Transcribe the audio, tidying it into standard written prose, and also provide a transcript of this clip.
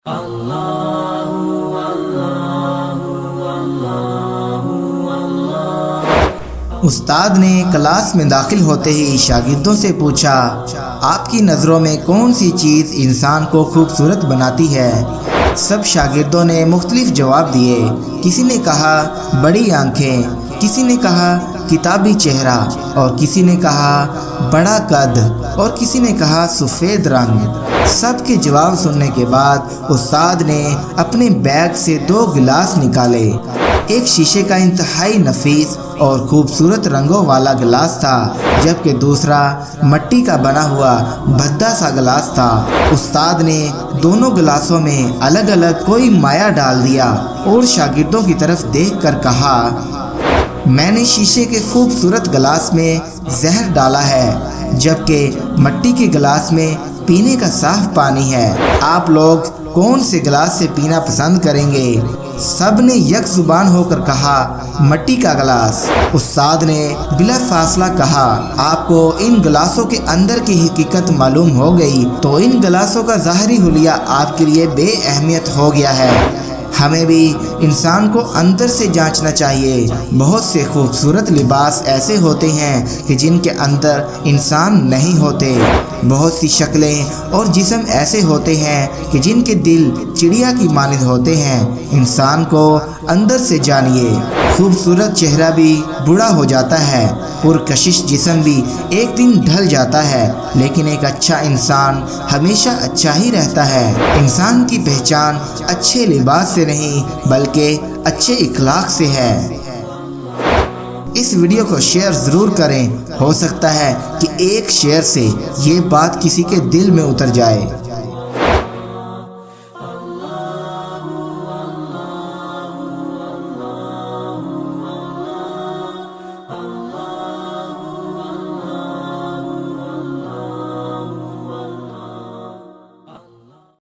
استاد نے کلاس میں داخل ہوتے ہی شاگردوں سے پوچھا، آپ کی نظروں میں کون سی چیز انسان کو خوبصورت بناتی ہے؟ سب شاگردوں نے مختلف جواب دیے۔ کسی نے کہا بڑی آنکھیں، کسی نے کہا کتابی چہرہ، اور کسی نے کہا بڑا قد، اور کسی نے کہا سفید رنگ۔ سب کے جواب سننے کے بعد استاد نے اپنے بیگ سے 2 گلاس نکالے۔ ایک شیشے کا انتہائی نفیس اور خوبصورت رنگوں والا گلاس تھا، جبکہ دوسرا مٹی کا بنا ہوا بھدا سا گلاس تھا۔ استاد نے دونوں گلاسوں میں الگ الگ کوئی مائع ڈال دیا اور شاگردوں کی طرف دیکھ کر کہا، میں نے شیشے کے خوبصورت گلاس میں زہر ڈالا ہے، جبکہ مٹی کے گلاس میں پینے کا صاف پانی ہے۔ آپ لوگ کون سے گلاس سے پینا پسند کریں گے؟ سب نے یک زبان ہو کر کہا مٹی کا گلاس۔ استاد نے بلا فاصلہ کہا، آپ کو ان گلاسوں کے اندر کی حقیقت معلوم ہو گئی تو ان گلاسوں کا ظاہری حلیہ آپ کے لیے بے اہمیت ہو گیا ہے۔ ہمیں بھی انسان کو اندر سے جانچنا چاہیے۔ بہت سے خوبصورت لباس ایسے ہوتے ہیں کہ جن کے اندر انسان نہیں ہوتے۔ بہت سی شکلیں اور جسم ایسے ہوتے ہیں کہ جن کے دل چڑیا کی مانند ہوتے ہیں۔ انسان کو اندر سے جانیے۔ خوبصورت چہرہ بھی بوڑھا ہو جاتا ہے، پرکشش جسم بھی ایک دن ڈھل جاتا ہے، لیکن ایک اچھا انسان ہمیشہ اچھا ہی رہتا ہے۔ انسان کی پہچان اچھے لباس سے نہیں بلکہ اچھے اخلاق سے ہے۔ اس ویڈیو کو شیئر ضرور کریں، ہو سکتا ہے کہ ایک شیئر سے یہ بات کسی کے دل میں اتر جائے۔